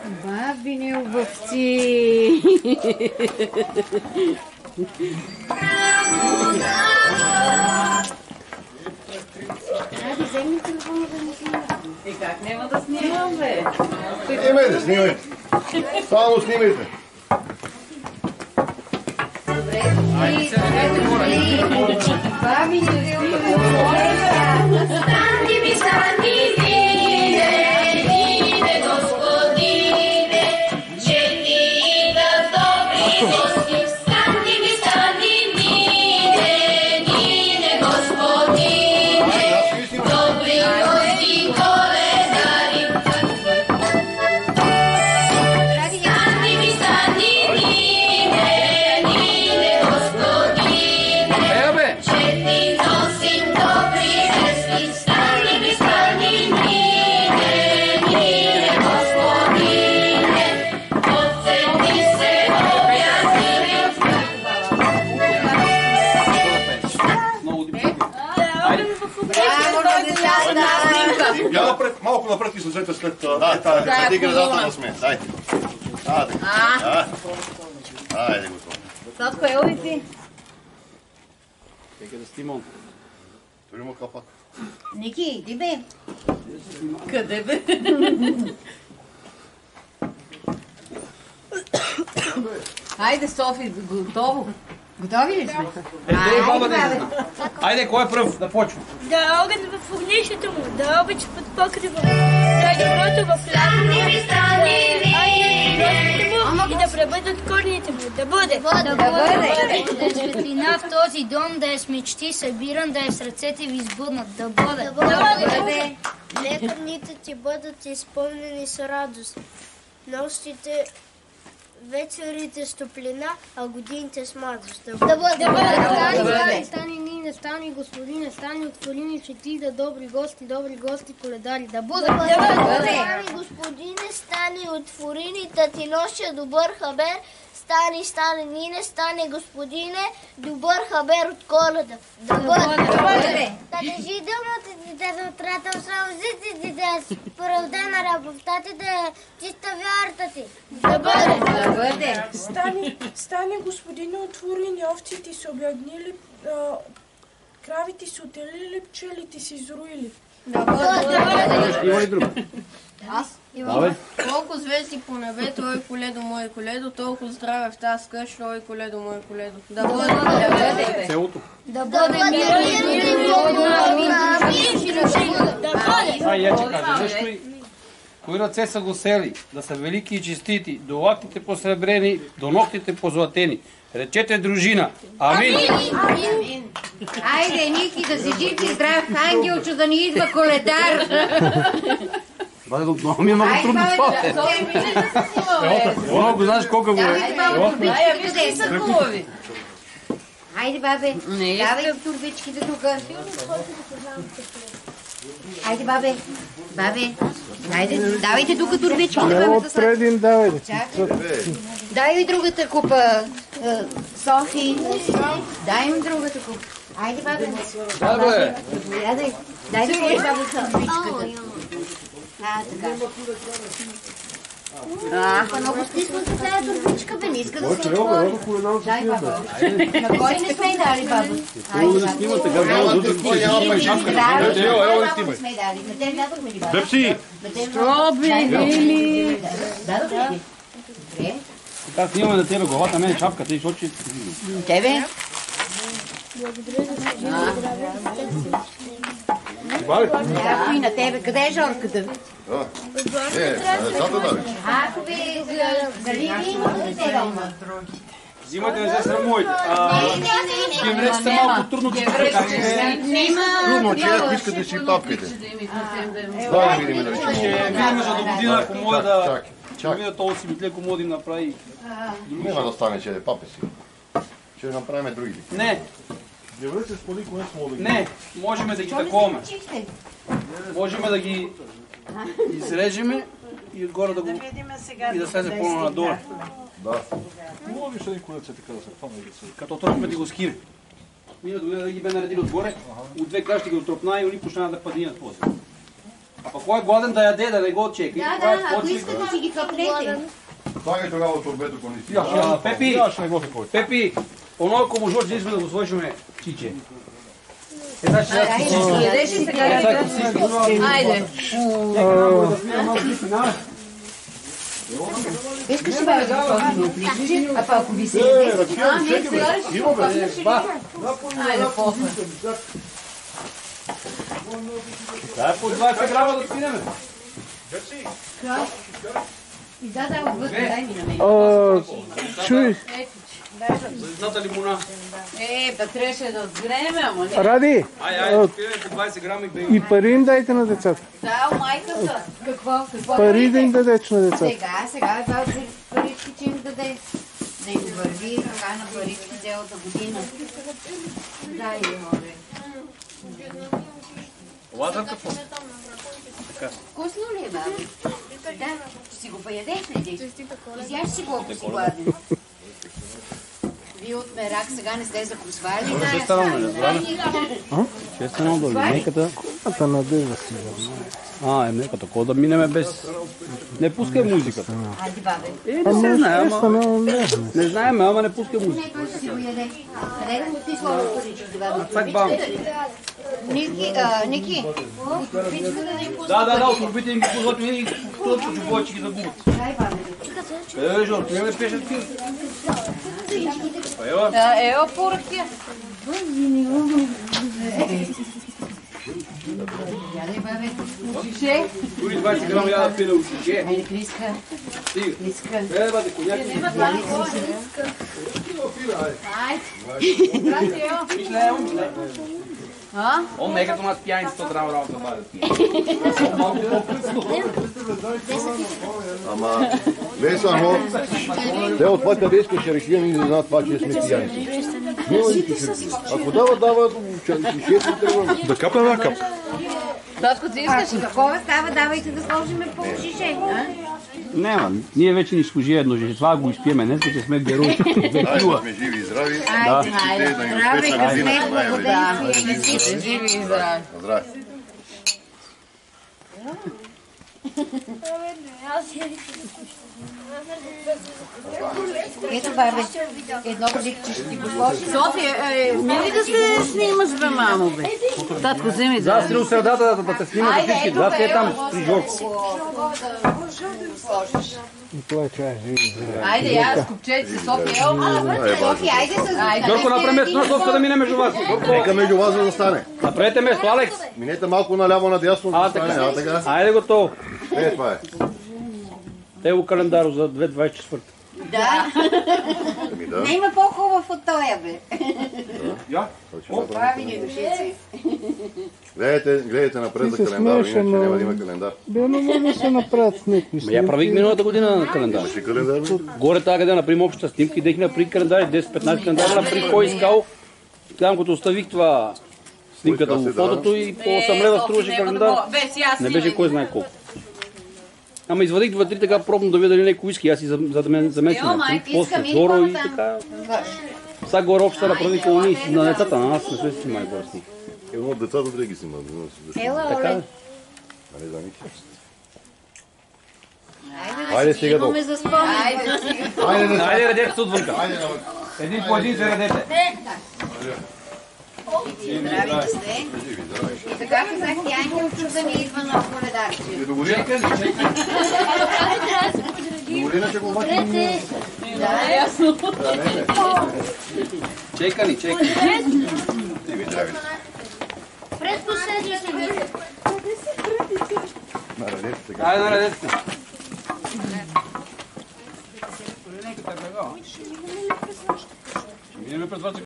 Бабини обувци! Ради, вземи телефона да не снимате. И как няма да снимам, бе? Снимайте, снимайте. Само снимайте. Добре, бабини обувци! Малко напред излезете след тази градателна смес. Дайте. Айде, готово. Татко, ело и ти. Чекай да снимам. Дори му капак. Ники, иди бе. Къде бе? Хайде, Софи, готово. Готови ли сме? Баба да излезна. Айде, кой е пръв? Да почва. Да огън в огнището му, да обич под покрива му, да е доброто в лятото му, и да пребъдат корните му, да бъде. Да е светлина в този дом, да е с мечти събиран, да е с ръцете ви сбъднат, да бъде. Нека дните ти бъдат изпълнени с радост, нощите вечерите с топлина, а годините с младост. Да бъде. Стани, Нине, стани, господине, стани, отвори ни чети, да добри гости, коледари, да бъде. Стани, господине, стани, отвори ни, та ти нося добър хабер. Стани, Нине, стани, господине, добър хабер от Коледа. Да бъде. Да държи дълното дете да отратал сълзите да породена любовта ти, да е чиста вярата ти. Да бъде. Стани, господине, отвори ни, овците са обягнили, кравите са отелили, пчелите са изруили. Да бъде. Има ли друг? Аз? Давай. Колко звезди по небето, ой коледо, мое коледо, толкова здраве в тази къща, ой коледо, мое коледо. Да бъде. Селото. Да бъде. Я че кажа, защо и кои ръце са го сели, да са велики и честити, до лактите посребрени, до ногтите позлатени. Речете дружина. Амин. Айде, Ники, да си жив и здрав, ангелчо, да ни идва коледар. Много ми е много трудно това. Много знаеш колко го е. Къде са хубави? Айде, бабе, давай турбичките тук. Айде, бабе, айде, давайте тук турбичките. Отпреди им давайте. Дай и другата купа, Софи. Дай им другата купа. Айде, бабе. Дай да ходиш, бабе, турбичката. Така. Много стискам за тази турбичка, бе, не иска да се отвори. Дай, баба. На кой не сме дали, баба? Айде, баба. Сме дали. На те дадохме ли, баба? Пепси! Стробери! Дадохме ли? Добре. Така снимаме на тебе главата, мен шапката и сочи. Тебе? Да, и на тебе. Къде е Жорката? Децата дали. Ако бе, дали ви имате дете дома? Взимате, не се срамуйте. Гевреците малко трудно че Трудно, че ако искате да си папките. Да видим дали ще мога. Ще видим за до година, ако мога да... Ще видя този си битле, ако мога да им направи... Няма да стане, че е папе си. Ще направим други. Не, Гевреци споди, кое с мога да ги... не, можем да ги таковаме. Можем да ги изрежеме и отгоре да го... и да слезе по-надолу. Да. Мога ли ще един колец така да се хвана и да се... Като тропме да го скине. Мина година да ги бе наредили отгоре, от две кращи ги отропна и они почнава да падинат после. Па кой е гладен да яде, да не го чека. Да, ако искате си ги къпнете. Слагай тогава турбето, ако не си. Пепи, Пепи, оно ако може да искаме да го сложиме чиче. Айде. Искаш ли бе да сложим от личи? А па ако ви се яде? Айде, после. Дай по 20 грама да спинеме. Да, отвътре, дай ми на мен. Чуй, Зната лимона. Ба трябваше да сгреме, ама не. Ради, Айде, спинеме по 20 грама и бейме. и пари им дайте на децата. Да, майката. Какво? Пари да им дадеш на децата. Сега това парички, че им даде. Да им върви така на парички цялата година. Дай, море. Лазар какво? Вкусно ли е, баби? Да, ще си го поядеш ли ти? Изяш си го, ако си гладен. Вие от мерак сега не сте закусвали? Ще стана на разбране. Ще стана до линейката. Ата надежда си. Меката, кога да минеме без... Не пускай музиката. Айде, бабе. Не се знае, ама... Не знаем, ама не пускай музика. Той ще си го яде. Къде да му ти слова парички, баби? Цак бам. Ники, от турбичката да им пусна Да, от турбите им ги позват и точно чуповече ги забуват. Дай, бабе. Къде бе, Жор, къде ме пешат ти? Ео, поръкия. Яде, бабе. Ушише. Дори 20 грама я да пиля ушише. Айде, Криска. Стига. Криска. Бате, коняк. Он не е като нас пияницата трябва работа да бъде пия. Ама, не само. Те от това къде искаш ще решим и да знаят това, че сме пияници. Ако дава, шишето трябва. Да капне една капка. Татко, ти искаш ли? Такова става, давайте да сложим по шише. Няма, ние вече ни служи едно, че това го изпиеме днес, че сме герои. Айде, да сме живи и здрави. Айде, Да ни успешна година. да, живи и здрави. Здрави. Ето, бабе, едно ликче ще ти го сложи. София, не ли да се снимаш, бе, мамо, бе? Татко, вземи да. Да, стрил средата да те снимате всички. Да, те там при Жорко. Това е чай, живи. Айде, я, скупчете се, София. София, айде с... Жорко, направи место на София да мине между вас. Нека между вас да стане. Направете место, Алекс. Минете малко наляво надясно да стане. Така. Айде готово. Това е. Ево календаро за 2024. Да. Не има по-хубав от тоя, бе. Я? Прави ни душици. Гледайте напред за календар, иначе няма да има календар. Бе, не може да се направят с някакви снимки. Я правих миналата година на календар. Ще календар? Горе тази къде направим обща снимка и дех направи календари, 10-15 календара, направи кой искал. Там като оставих това снимката в фотото и по 8 лева струваше календар. Не беше кой знае колко. Ама извадих 2-3 така пробно да видя дали някой иска. Аз и за мен се направих. После Жоро и така. Сега горе обща направи колони на децата, на нас не сме си снимали горе с них. Едно от децата да ги снимат. Така да. Айде стига долу. Айде, редете се отвънка. Един по един се редете. Здравите сте. И така казах, Янки от чуда ми идва на коледарче. До година? До година ще го обаче. Да, ясно. Чекали. Пред последния се вижда. Айде, наредете се. Ще минем през вас.